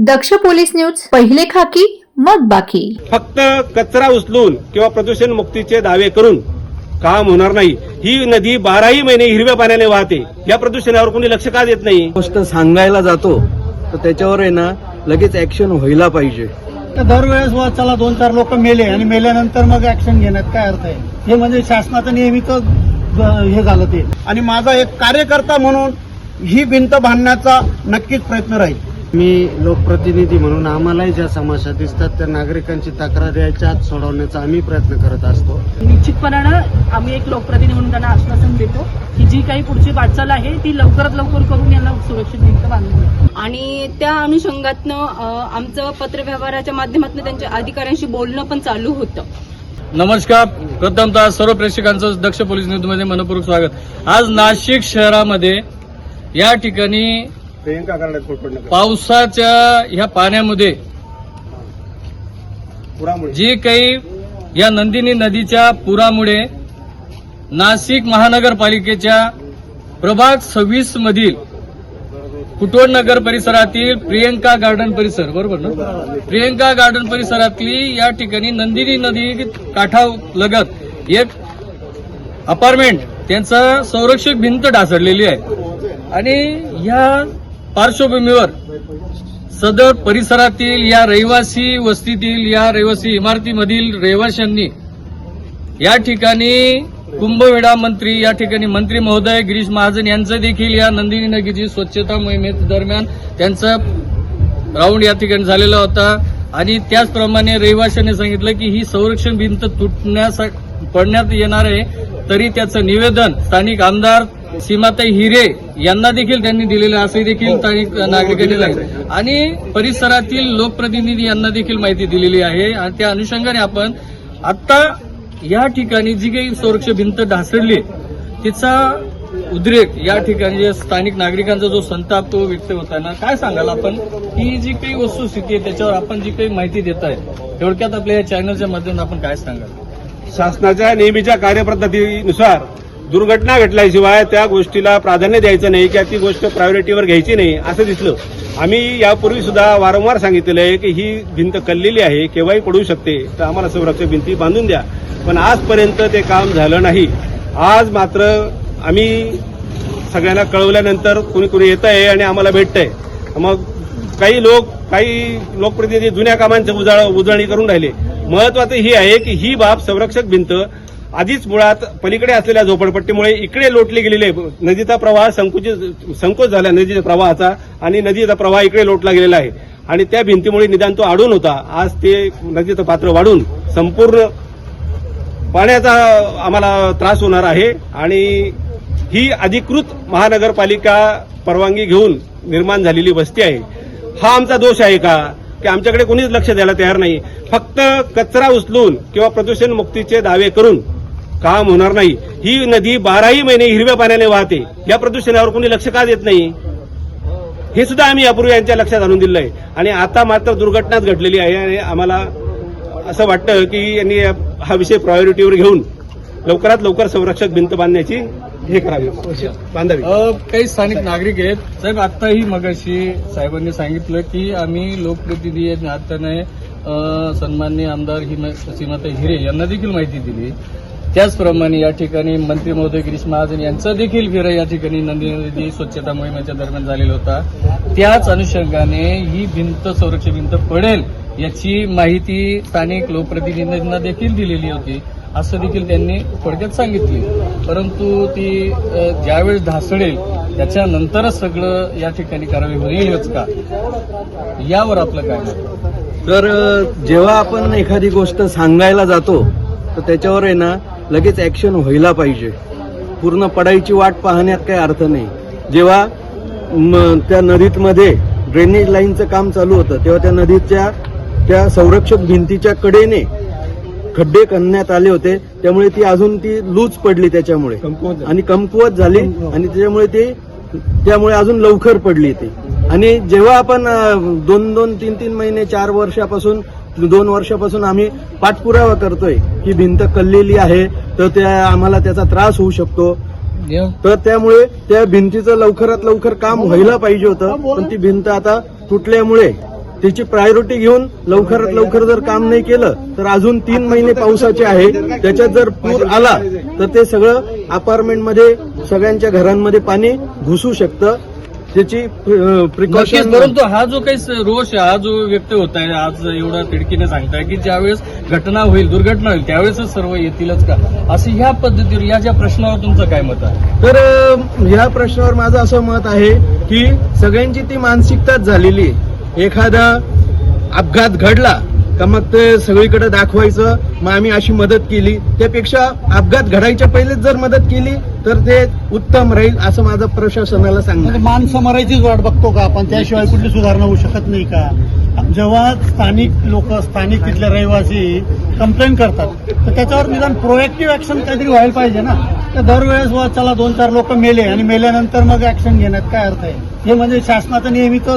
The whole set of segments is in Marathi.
दक्ष पोलीस न्यूज, पहिले खाकी मग बाकी. फक्त कचरा उचलून किंवा प्रदूषण मुक्तीचे दावे करून काम होणार नाही. ही नदी 12ही महिने हिरव्या पाण्याने वाहते. या प्रदूषणावर कोणी लक्ष का देत नाही? गोष्ट सांगायला जातो तर त्याच्यावर आहे ना लगेच ऍक्शन व्हायला पाहिजे. दरवेळेस वा चला 2-4 लोक मेले आणि मेल्यानंतर मग ऍक्शन घेण्यात काय अर्थ आहे? हे म्हणजे शासनाचं नेहमीच हे झालं ते. आणि माझा एक कार्यकर्ता म्हणून ही भिंत बांधण्याचा नक्कीच प्रयत्न राहील. मी लोकप्रतिनिधी म्हणून आम्हालाही ज्या समस्या दिसतात त्या नागरिकांची तक्रार याच्या आत सोडवण्याचा आम्ही प्रयत्न करत असतो. निश्चितपणानं आम्ही एक लोकप्रतिनिधी म्हणून त्यांना आश्वासन देतो की जी काही पुढची वाटचाल आहे ती लवकरात लवकर करून यांना सुरक्षित भिंत बांधून द्या. आणि त्या अनुषंगातनं आमचं पत्रव्यवहाराच्या माध्यमातून त्यांच्या अधिकाऱ्यांशी बोलणं पण चालू होतं. नमस्कार. प्रथमतः सर्व प्रेक्षकांचं दक्ष पोलीस न्यूजमध्ये मनपूर्वक स्वागत. आज नाशिक शहरामध्ये या ठिकाणी पावसाच्या ह्या पाण्यामध्ये जी काही या नंदिनी नदीच्या पुरामुळे नाशिक महानगरपालिकेच्या प्रभाग 26 मधील कुटवड नगर परिसरातील प्रियंका गार्डन परिसर, बरोबर ना, प्रियंका गार्डन परिसरातली या ठिकाणी नंदिनी नदी काठालगत एक अपार्टमेंट त्यांचं संरक्षक भिंत ढासळलेली आहे. आणि या पार्श्वभूमीवर सदर परिसरातील या रहिवासी वस्तीतील या रहिवासी इमारतीमधील रहिवाशांनी या ठिकाणी कुंभमेळा मंत्री या ठिकाणी मंत्री महोदय गिरीश महाजन यांचं देखील या नंदिनी नदीची स्वच्छता मोहिमेदरम्यान त्यांचा राऊंड या ठिकाणी झालेला होता. आणि त्याचप्रमाणे रहिवाशांनी सांगितलं की ही संरक्षण भिंत पडण्यात येणार आहे, तरी त्याचं निवेदन स्थानिक आमदार सीमाताई हिरे यांना देखील त्यांनी दिलेलं असं देखील स्थानिक नागरिकांनी सांगितलं. आणि परिसरातील लोकप्रतिनिधी यांना देखील माहिती दिलेली आहे. आणि त्या अनुषंगाने आपण आता या ठिकाणी जी काही संरक्षण भिंत ढासळली तिचा उद्रेक या ठिकाणी जे स्थानिक नागरिकांचा जो संताप तो व्यक्त होताना काय सांगाल आपण? ही जी काही वस्तुस्थिती आहे त्याच्यावर आपण जी काही माहिती देत आहे थोडक्यात आपल्या या चॅनलच्या माध्यमातून आपण काय सांगाल? शासनाच्या नेहमीच्या कार्यपद्धतीनुसार दुर्घटना घडल्याशिवाय त्या गोष्टीला प्राधान्य द्यायचं नाही किंवा ती गोष्ट प्रायोरिटीवर घ्यायची नाही असं दिसलं. आम्ही यापूर्वी सुद्धा वारंवार सांगितलेलं आहे की ही भिंत कललेली आहे, केव्हाही पडू शकते, तर आम्हाला संरक्षक भिंती बांधून द्या. पण आजपर्यंत ते काम झालं नाही. आज मात्र आम्ही सगळ्यांना कळवल्यानंतर कुणी येत आहे आणि आम्हाला भेटतंय. मग काही लोकप्रतिनिधी जुन्या कामांचं उजळणी करून राहिले. महत्वाचं ही आहे की ही बाब संरक्षक भिंत आधीच मुळात पलीकडे असलेल्या झोपडपट्टीमुळे इकडे लोटले गेलेले, नदीचा प्रवाह संकोच झाला नदीच्या प्रवाहाचा आणि नदीचा प्रवाह इकडे लोटला गेलेला आहे. आणि त्या भिंतीमुळे निदान तो अडून होता. आज ते नदीचं पात्र वाढून संपूर्ण पाण्याचा आम्हाला त्रास होणार आहे. आणि ही अधिकृत महानगरपालिका परवानगी घेऊन निर्माण झालेली वस्ती आहे. हा आमचा दोष आहे का की आमच्याकडे कोणीच लक्ष द्यायला तयार नाही? फक्त कचरा उचलून किंवा प्रदूषण मुक्तीचे दावे करून काम होणार नाही. ही नदी 12ही महिने हिरव्या पाण्याने वाहते. या प्रदूषणावर कोणी लक्ष का देत नाही? हे सुद्धा आम्ही यापूर्वी यांच्या लक्षात आणून दिलं आहे. आणि आता मात्र दुर्घटनाच घडलेली आहे. आणि आम्हाला असं वाटतं की यांनी हा विषय प्रायोरिटीवर घेऊन लवकरात लवकर संरक्षक भिंत बांधण्याची हे करावी, बांधावी. काही स्थानिक नागरिक आहेत. साहेब, आताही मगाशी साहेबांनी सांगितलं की आम्ही लोकप्रतिनिधी या नात्याने सन्माननीय आमदार सीमाताई हिरे यांना देखील माहिती दिली. त्याचप्रमाणे या ठिकाणी मंत्री महोदय गिरीश महाजन यांचा देखील फेरा या ठिकाणी नंदिनी नदी स्वच्छता मोहिमेच्या दरम्यान झालेला होता. त्याच अनुषंगाने ही भिंत संरक्षण भिंत पडेल याची माहिती स्थानिक लोकप्रतिनिधींना देखील दिलेली होती असं देखील त्यांनी थोडक्यात सांगितले. परंतु ती ज्यावेळेस ढासळेल त्याच्यानंतरच सगळं या ठिकाणी कारवाई होईलच का, यावर आपलं काय मत? तर जेव्हा आपण एखादी गोष्ट सांगायला जातो तर त्याच्यावर आहे ना लगेच ऍक्शन व्हायला पाहिजे. पूर्ण पडायची वाट पाहण्यात काही अर्थ नाही. जेव्हा त्या नदीमध्ये ड्रेनेज लाईनचं काम चालू होतं तेव्हा त्या नदीच्या त्या संरक्षक भिंतीच्या कडेने खड्डे करण्यात आले होते. त्यामुळे ती अजून ती लूज पडली त्याच्यामुळे आणि कमकुवत झाली आणि त्यामुळे अजून लवकर पडली ती. आणि जेव्हा आपण 2-3 महिने 4 वर्षापासून 2 वर्षापासून आम्ही पाठपुरावा करतोय की भिंत कललेली आहे तर आम्हाला त्याचा त्रास होऊ शकतो, तर त्यामुळे त्या भिंतीचं लवकरात लवकर काम व्हायला पाहिजे होतं. पण ती भिंत आता तुटल्यामुळे त्याची प्रायोरिटी घेऊन लवकरात लवकर जर काम नाही केलं तर अजून 3 महिने पावसाचे आहे, त्याच्यात जर पूर आला तर ते सगळं अपार्टमेंटमध्ये सगळ्यांच्या घरांमध्ये पाणी घुसू शकतं. त्याची नक्कीच. प्रिकॉशन. परंतु हा जो काही रोष आहे, हा जो व्यक्त होत आहे, आज एवढा तिडकीने सांगताय की ज्यावेळेस घटना होईल, दुर्घटना होईल, त्यावेळेसच सर्व येतीलच का, असं ह्या पद्धतीवर या ज्या प्रश्नावर तुमचं काय मत आहे? तर ह्या प्रश्नावर माझं असं मत आहे की सगळ्यांची ती मानसिकताच झालेली आहे. एखादा अपघात घडला का मग ते सगळीकडे दाखवायचं, मग आम्ही अशी मदत केली. त्यापेक्षा अपघात घडायच्या पहिलेच जर मदत केली तर ते उत्तम राहील असं माझं प्रशासनाला सांगणं म्हणजे आहे. माणसं मरायचीच वाट बघतो का आपण? त्याशिवाय कुठली सुधारणा होऊ शकत नाही का? जेव्हा स्थानिक लोक, स्थानिक तिथले रहिवासी कंप्लेंट करतात तर त्याच्यावर निदान प्रोएक्टिव्ह ऍक्शन काहीतरी व्हायला पाहिजे ना. तर दरवेळेस चला 2-4 लोक मेले आणि मेल्यानंतर मग ऍक्शन घेण्यात काय अर्थ आहे? हे म्हणजे शासनाचं नेहमीच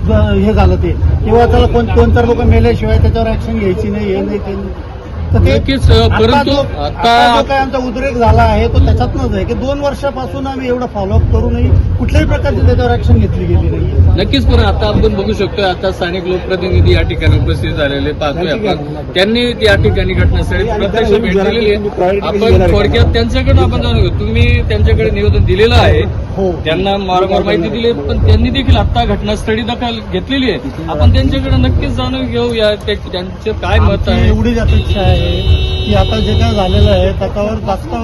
हे झालं ते, किंवा त्याला 2-4 लोक मेल्याशिवाय त्याच्यावर ऍक्शन घ्यायची नाही, हे नाही ते नाही. तर ते नक्कीच. आता परंतु जो काय आमचा उद्रेक झाला आहे तो त्याच्यातनंच आहे की 2 वर्षापासून आम्ही एवढं फॉलोअप करूनही कुठल्याही प्रकारची त्याच्यावर ऍक्शन घेतली गेली नाही. नक्कीच. पण आता आपण बघू शकतो, आता स्थानिक लोकप्रतिनिधी या ठिकाणी उपस्थित झालेले पाहतोय आपण, त्यांनी या ठिकाणी घटनास्थळी प्रत्यक्ष भेट दिलेली आहे. आपण थोडक्यात त्यांच्याकडून आपण जाणून घेऊ. तुम्ही त्यांच्याकडे निवेदन दिलेलं आहे, हो, त्यांना वारंवार माहिती दिली, पण त्यांनी देखील आता घटनास्थळी दखल घेतलेली आहे. आपण त्यांच्याकडे नक्कीच जाणून घेऊया त्यांचे काय मत आमची आहे. एवढीच अपेक्षा आहे की आता जे काय झालेलं आहे त्याच्यावर जास्त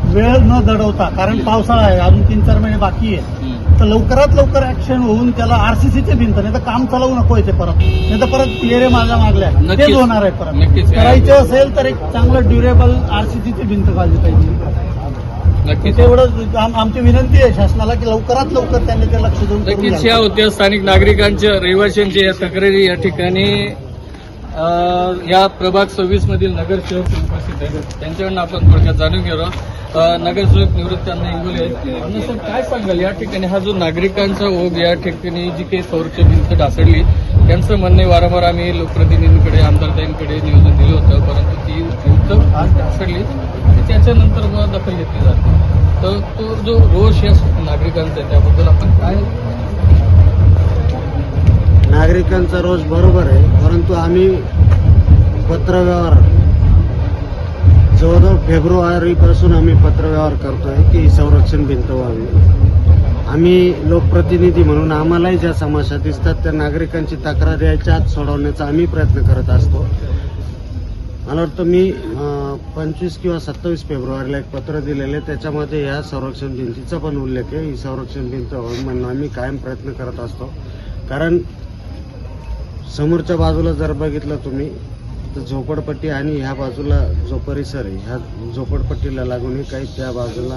वेळ न दडवता, कारण पावसाळा आहे, अजून 3-4 महिने बाकी आहे, तर लवकरात लवकर ऍक्शन होऊन त्याला आरसीसीचे भिंत, नाही तर काम चालवू नको येते परत, नाही तर परत येरे माझ्या मागल्या नक्कीच. तेच होणार आहे परत. नक्कीच. करायचे असेल तर एक चांगलं ड्युरेबल आरसीसीची भिंत काढली पाहिजे. नक्कीच. तेवढं आमची विनंती आहे शासनाला की लवकरात लवकर त्यांनी ते लक्ष देऊन करून नक्कीच. घ्यावं. या होत्या स्थानिक नागरिकांच्या, रहिवाशांच्या या तक्रारी या ठिकाणी या प्रभाग 26 मधील नगरसेवक उपस्थित आहेत, त्यांच्याकडून आपण थोडक्यात जाणून घेऊ. नगरसेवक निवृत्तांना इंगोले आहेत. सर, काय सांगाल या ठिकाणी हा जो नागरिकांचा ओघ या ठिकाणी जी काही संरक्षण भिंत ढासळली, त्यांचं म्हणणे वारंवार आम्ही लोकप्रतिनिधींकडे, आमदारताईंकडे निवेदन दिलं होतं, परंतु ती भिंत आज ढासळली, त्याच्यानंतर मग दखल घेतली जाते. तर तो जो रोष या नागरिकांचा आहे त्याबद्दल आपण काय? नागरिकांचा रोष बरोबर आहे, परंतु आम्ही पत्रव्यवहार जवळजवळ फेब्रुवारीपासून आम्ही पत्रव्यवहार करतोय की ही संरक्षण भिंत व्हावी. आम्ही लोकप्रतिनिधी म्हणून आम्हालाही ज्या समस्या दिसतात त्या नागरिकांची तक्रार याच्या आत सोडवण्याचा आम्ही प्रयत्न करत असतो. मला वाटतं मी 25 किंवा 27 फेब्रुवारीला एक पत्र दिलेलं आहे, त्याच्यामध्ये ह्या संरक्षण भिंतीचा पण उल्लेख आहे. ही संरक्षण भिंत व्हावी म्हणून आम्ही कायम प्रयत्न करत असतो. कारण समोरच्या बाजूला जर बघितलं तुम्ही तर झोपडपट्टी आणि ह्या बाजूला जो परिसर आहे, ह्या झोपडपट्टीला लागूनही काही त्या बाजूला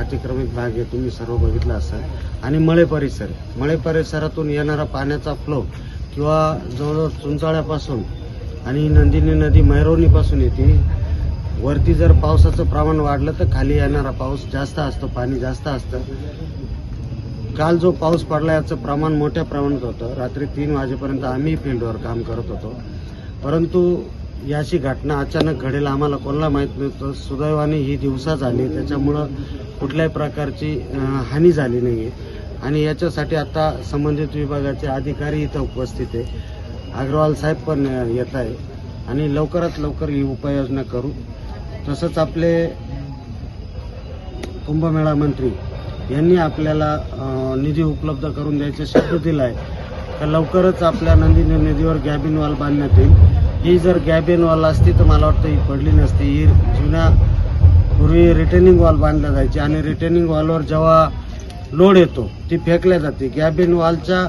अतिक्रमित भाग आहे, तुम्ही सर्व बघितला असाल. आणि मळे परिसर आहे, मळे परिसरातून येणारा पाण्याचा फ्लो किंवा जवळजवळ चुंचाळ्यापासून आणि नंदिनी नदी मैरोनीपासून येते. वरती जर पावसाचं प्रमाण वाढलं तर खाली येणारा पाऊस जास्त असतो, पाणी जास्त असतं. काल जो पाऊस पडला याचं प्रमाण मोठ्या प्रमाणात होतं. रात्री 3 वाजेपर्यंत आम्ही फील्डवर काम करत होतो, परंतु याची घटना अचानक घडेल आम्हाला कोणाला माहीत नव्हतं. सुदैवाने ही दिवसा झाली, त्याच्यामुळं कुठल्याही प्रकारची हानी झाली नाही. आणि याच्यासाठी आता संबंधित विभागाचे अधिकारी इथं उपस्थित आहे, अग्रवाल साहेब पण येत आहे आणि लवकरात लवकर ही उपाययोजना करू. तसंच आपले कुंभमेळा मंत्री यांनी आपल्याला निधी उपलब्ध करून द्यायचा शब्द दिला आहे, तर लवकरच आपल्या नंदिनी नदीवर गॅबिन वॉल बांधण्यात येईल. ही जर गॅबिन वॉल असती तर मला वाटतं ही पडली नसती. ही जुन्या पूर्वी रिटेनिंग वॉल बांधल्या जायची आणि रिटेनिंग वॉलवर जेव्हा लोड येतो ती फेकल्या जाते. गॅबिन वॉलच्या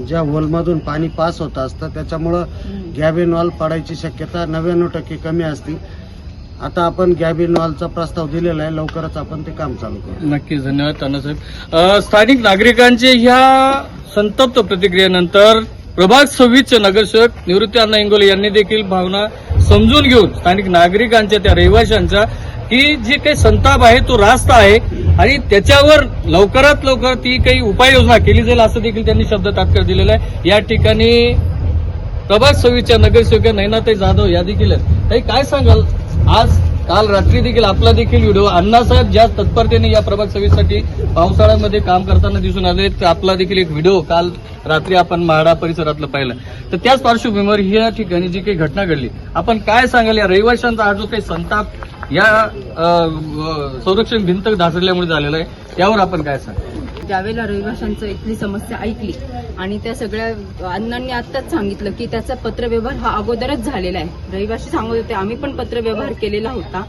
ज्या होलमधून पाणी पास होत असतं त्याच्यामुळं गॅबिन वॉल पडायची शक्यता 99% कमी असते. आता आपण गॅबिन वॉलचा प्रस्ताव दिलेला आहे, लवकरच आपण ते काम चालू करू. नक्कीच. धन्यवाद तानासाहेब. स्थानिक नागरिकांचे ह्या संतप्त प्रतिक्रियेनंतर प्रभाग 26चे नगरसेवक निवृत्ती अण्णा इंगोले यांनी देखील भावना समजून घेऊन स्थानिक नागरिकांच्या, त्या रहिवाशांच्या की जी काही संताप आहे तो रास्त आहे आणि त्याच्यावर लवकरात लवकर ती काही उपाययोजना केली जाईल असं देखील त्यांनी शब्द तात्काळ दिलेला आहे. या ठिकाणी प्रभाग 26च्या नगरसेविका नयनाताई जाधव या देखील आहेत. ताई, काय सांगाल आज काल रात्री देखील आपला देखील व्हिडिओ अण्णासाहेब ज्या तत्परतेने या प्रभाग 26 साठी पावसाळ्यामध्ये काम करताना दिसून आले, तर आपला देखील एक व्हिडिओ काल रात्री आपण म्हाडा परिसरातला पाहिला. तर त्याच पार्श्वभूमीवर या ठिकाणी जी काही घटना घडली, आपण काय सांगाल या रहिवाशांचा हा जो काही संताप या संरक्षण भिंत ढासळल्यामुळे झालेला आहे, त्यावर आपण काय सांगाल? ज्यावेळेला रहिवाशांचं इथली समस्या ऐकली आणि त्या सगळ्या अण्णांनी आत्ताच सांगितलं की त्याचा पत्रव्यवहार हा अगोदरच झालेला आहे. रहिवाशी सांगत होते आम्ही पण पत्रव्यवहार केलेला होता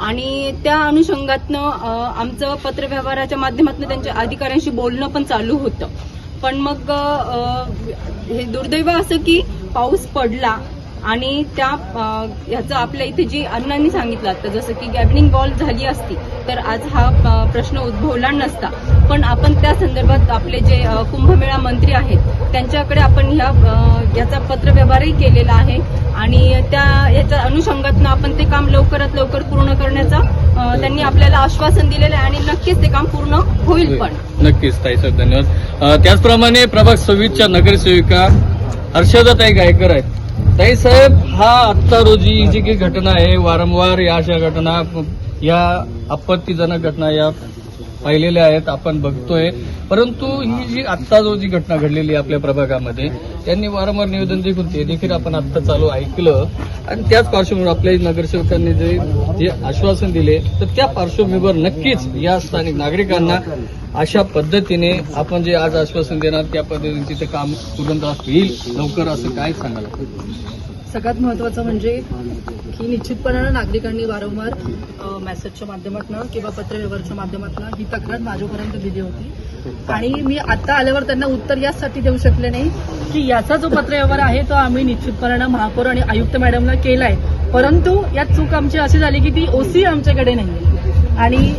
आणि त्या अनुषंगातनं आमचं पत्रव्यवहाराच्या माध्यमातून त्यांच्या अधिकाऱ्यांशी बोलणं पण चालू होतं. पण मग हे दुर्दैव असं की पाऊस पडला आणि त्या ह्याचं आपल्या इथे जी अण्णांनी सांगितलं आता जसं की गॅबलिंग वॉल झाली असती तर आज हा प्रश्न उद्भवला नसता. पण आपण त्या संदर्भात आपले जे कुंभमेळा मंत्री आहेत त्यांच्याकडे आपण याचा पत्रव्यवहारही केलेला आहे आणि याच्या अनुषंगातनं आपण ते काम लवकरात लवकर पूर्ण करण्याचा त्यांनी आपल्याला आश्वासन दिलेलं आहे आणि नक्कीच ते काम पूर्ण होईल. पण नक्कीच ताई सर, धन्यवाद. त्याचप्रमाणे प्रभाग 26च्या नगरसेविका हर्षदाताई गायकर आहेत. ताई साहेब, हा आत्ता रोजी जी काही घटना आहे, वारंवार या अशा घटना, या आपत्तीजनक घटना या पाहिलेल्या आहेत, आपण बघतोय. परंतु ही जी आत्ता जी घटना घडलेली आहे आपल्या प्रभागामध्ये, त्यांनी वारंवार निवेदन देखील आपण आत्ता चालू ऐकलं आणि त्याच पार्श्वभूमीवर आपल्या नगरसेवकांनी जे आश्वासन दिले, तर त्या पार्श्वभूमीवर नक्कीच या स्थानिक नागरिकांना अशा पद्धतीने आपण जे आज आश्वासन देणार त्या पद्धतीने तिथे काम पूर्णतः होईल लवकर, असं काय सांगाल? सगळ्यात महत्त्वाचं म्हणजे की निश्चितपणानं नागरिकांनी वारंवार मेसेजच्या माध्यमातून किंवा पत्रव्यवहाराच्या माध्यमातून ही तक्रार माझ्यापर्यंत दिली होती आणि मी आता आल्यावर त्यांना उत्तर यासाठी देऊ शकले नाही की याचा जो पत्रव्यवहार आहे तो आम्ही निश्चितपणानं महापौर आणि आयुक्त मॅडमला केलाय. परंतु यात चूक आमची अशी झाली की ती ओसी आमच्याकडे नाही आणि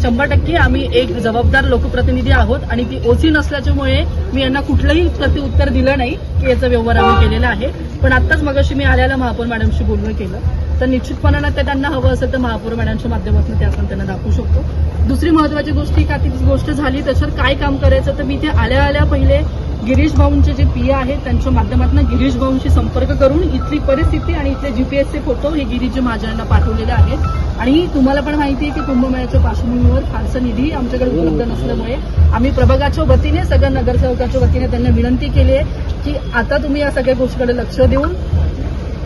100% आम्ही एक जबाबदार लोकप्रतिनिधी आहोत आणि ती ओसी नसल्याच्यामुळे मी यांना कुठलंही प्रत्युत्तर दिलं नाही की याचा व्यवहार आम्ही केलेला आहे. पण आत्ताच मगाशी मी आल्याला महापौर मॅडमशी बोलणं केलं, तर निश्चितपणानं ते त्यांना हवं असेल तर महापौर मॅडमच्या माध्यमातून ते आपण त्यांना दाखवू शकतो. दुसरी महत्वाची गोष्ट का ती गोष्ट झाली त्याच्यावर काय काम करायचं, तर मी ते आल्या पहिले गिरीश भाऊंचे जे पीए आहेत त्यांच्या माध्यमातून गिरीश भाऊंशी संपर्क करून इथली परिस्थिती आणि इथले जीपीएसचे फोटो हे गिरीशजी महाजनांना पाठवलेले आहेत. आणि तुम्हाला पण माहिती आहे की कुंभमेळ्याच्या पार्श्वभूमीवर फारसा निधी आमच्याकडे उपलब्ध नसल्यामुळे आम्ही प्रभागाच्या वतीने सगळ्या नगरसेवकाच्या वतीने त्यांना विनंती केली आहे की आता तुम्ही या सगळ्या गोष्टीकडे लक्ष देऊन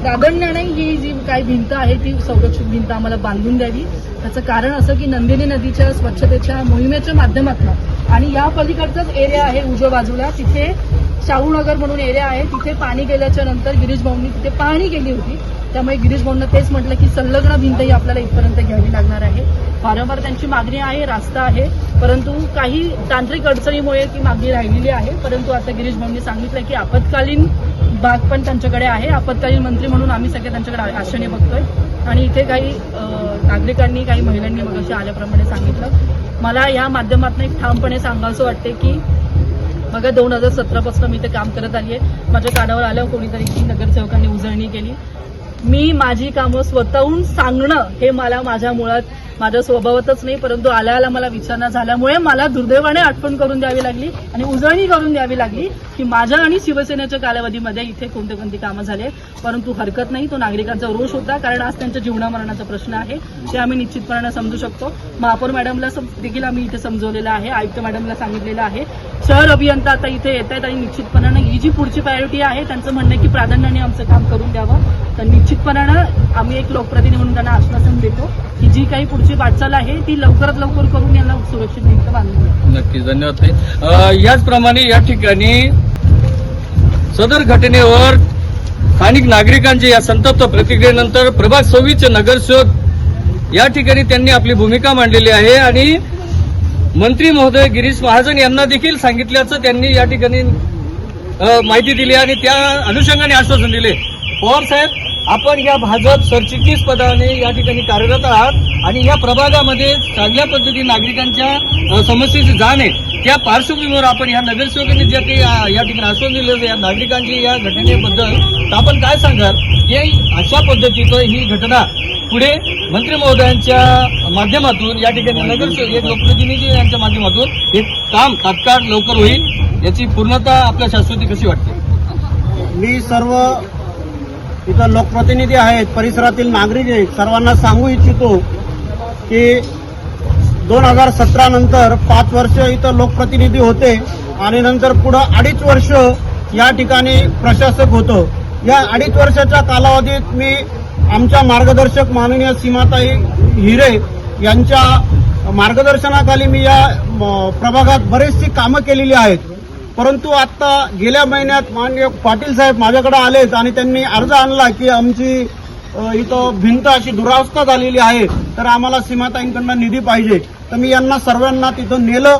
प्राधान्याने ही जी काही भिंत आहे ती संरक्षित भिंत आम्हाला बांधून द्यावी. त्याचं कारण असं की नंदिनी नदीच्या स्वच्छतेच्या मोहिमेच्या माध्यमातून आणि या पलीकडचाच एरिया आहे उजव्या बाजूला, तिथे शाहूनगर म्हणून एरिया आहे, तिथे पाणी गेल्याच्या नंतर गिरीश भाऊंनी तिथे पाहणी केली होती. त्यामुळे गिरीश भाऊंना तेच म्हटलं की संलग्न भिंत ही आपल्याला इथपर्यंत घ्यावी लागणार आहे. वारंवार त्यांची मागणी आहे, रास्ता आहे, परंतु काही तांत्रिक अडचणीमुळे ती मागणी राहिलेली आहे. परंतु आता गिरीश भाऊंनी सांगितलं की आपत्कालीन भाग पण त्यांच्याकडे आहे, आपत्कालीन मंत्री म्हणून आम्ही सगळे त्यांच्याकडे आशेने बघतोय. आणि इथे काही नागरिकांनी काही महिलांनी मगाशी आल्याप्रमाणे सांगितलं, मला या माध्यमातून एक ठामपणे सांगायचं वाटते की बघा 2017 मी ते काम करत आली आहे. माझ्या कानावर आल्यावर कोणीतरी की नगरसेवकांनी उजळणी केली. मी माझी कामं स्वतःहून सांगणं हे मला माझ्या मुळात माझ्या स्वभावातच नाही, परंतु आल्याला मला विचारणा झाल्यामुळे मला दुर्दैवाने आठवण करून द्यावी लागली आणि उजळणी करून द्यावी लागली की माझ्या आणि शिवसेनेच्या कालावधीमध्ये इथे कोणते कोणती कामं झाले. परंतु हरकत नाही, तो नागरिकांचा रोष होता, कारण आज त्यांच्या जीवनामरणाचा प्रश्न आहे, ते आम्ही निश्चितपणे समजू शकतो. महापौर मॅडमला देखील आम्ही इथे समजवलेलं आहे, आयुक्त मॅडमला सांगितलेलं आहे, शहर अभियंता आता इथे येत आहेत आणि निश्चितपणानं ही जी पुढची प्रायोरिटी आहे त्यांचं म्हणणं आहे की प्राधान्याने आमचं काम करून द्यावं. तर निश्चितपणानं आम्ही एक लोकप्रतिनिधी म्हणून त्यांना आश्वासन देतो की जी काही पुढची वाटचाल आहे ती लवकरात लवकर करून यांना सुरक्षित भिंत बांधून. नक्कीच, धन्यवाद ताई. याचप्रमाणे या ठिकाणी सदर घटनेवर स्थानिक नागरिकांच्या या संतप्त प्रतिक्रियेनंतर प्रभाग 26चे नगरसेवक या ठिकाणी त्यांनी आपली भूमिका मांडलेली आहे आणि मंत्री महोदय गिरीश महाजन यांना देखील सांगितल्याचं त्यांनी या ठिकाणी माहिती दिली आणि त्या अनुषंगाने आश्वासन दिले. पवार साहेब, आपण या भाजप सरचिटणीस पदाने या ठिकाणी कार्यरत आहात आणि या प्रभागामध्ये चांगल्या पद्धतीने नागरिकांच्या समस्येची जाण आहे, त्या पार्श्वभूमीवर आपण या नगरसेवकांनी जे काही या ठिकाणी आश्वासन दिलं या नागरिकांची या घटनेबद्दल, तर आपण काय सांगाल की अशा पद्धतीचं ही घटना पुढे मंत्री महोदयांच्या माध्यमातून या ठिकाणी नगरसेवक एक लोकप्रतिनिधी यांच्या माध्यमातून हे काम तात्काळ लवकर होईल, याची पूर्णता आपल्या शाश्वती कशी वाटते? मी सर्व इथं लोकप्रतिनिधी आहेत, परिसरातील नागरिक आहेत, सर्वांना सांगू इच्छितो की 2017 नंतर 5 वर्ष इथं लोकप्रतिनिधी होते आणि नंतर पुढं 2.5 वर्ष या ठिकाणी प्रशासक होतो. या 2.5 वर्षाच्या कालावधीत मी आमच्या मार्गदर्शक माननीय सीमाताई हिरे यांच्या मार्गदर्शनाखाली मी या प्रभागात बरीचशी कामं केलेली आहेत. परंतु आता गेल्या महिन्यात माननीय पाटील साहेब माझ्याकडे आलेत आणि त्यांनी अर्ज आणला की आमची इथं भिंत अशी दुरावस्था झालेली आहे, तर आम्हाला सीमाताईंकडनं निधी पाहिजे. तर मी यांना सर्वांना तिथं नेलं,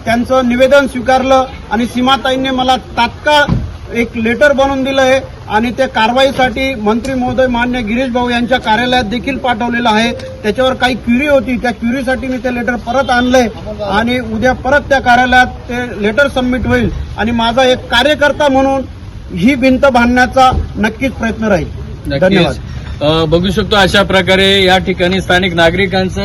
त्यांचं निवेदन स्वीकारलं आणि सीमाताईंनी मला तात्काळ एक लेटर बनवून दिलंय आणि ते कारवाईसाठी मंत्री महोदय मान्य गिरीश भाऊ यांच्या कार्यालयात देखील पाठवलेलं आहे. त्याच्यावर काही क्युरी होती, त्या क्युरीसाठी मी ते लेटर परत आणलंय आणि उद्या परत त्या कार्यालयात ते लेटर सबमिट होईल आणि माझा एक कार्यकर्ता म्हणून ही भिंत बांधण्याचा नक्कीच प्रयत्न राहील. धन्यवाद. बघू शकतो अशा प्रकारे या ठिकाणी स्थानिक नागरिकांचं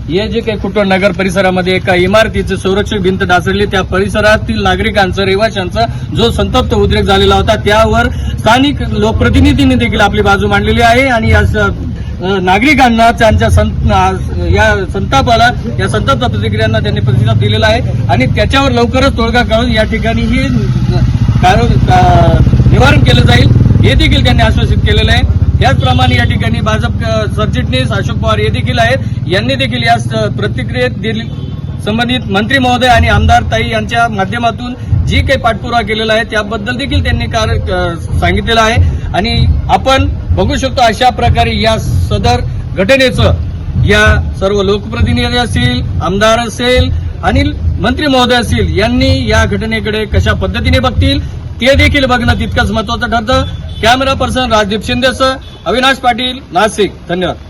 हे जे काही कुटोण नगर परिसरामध्ये एका इमारतीचं संरक्षक भिंत ढासळली, त्या परिसरातील नागरिकांचं, रहिवाशांचा जो संतप्त उद्रेक झालेला होता त्यावर स्थानिक लोकप्रतिनिधींनी देखील आपली बाजू मांडलेली आहे आणि या नागरिकांना त्यांच्या या संतापाला, या संतप्त प्रतिक्रियांना त्यांनी प्रतिसाद दिलेला आहे आणि त्याच्यावर लवकरच तोडगा काढून या ठिकाणी ही निवारण केलं जाईल हे देखील त्यांनी आश्वासित केलेलं आहे. याचप्रमाणे या ठिकाणी भाजप सरचिटणीस अशोक पवार हे देखील आहेत. यांनी देखील या प्रतिक्रियेत दिली संबंधित मंत्री महोदय आणि आमदार ताई यांच्या माध्यमातून जी काही पाठपुरावा केलेला आहे त्याबद्दल देखील त्यांनी सांगितलेलं आहे आणि आपण बघू शकतो अशा प्रकारे या सदर घटनेचं या सर्व लोकप्रतिनिधी असतील, आमदार असेल आणि मंत्री महोदय असतील यांनी या घटनेकडे कशा पद्धतीने बघतील ते देखील बघणं तितकंच महत्वाचं ठरतं. कॅमेरा पर्सन राजदीप शिंदेसह अविनाश पाटील, नाशिक. धन्यवाद.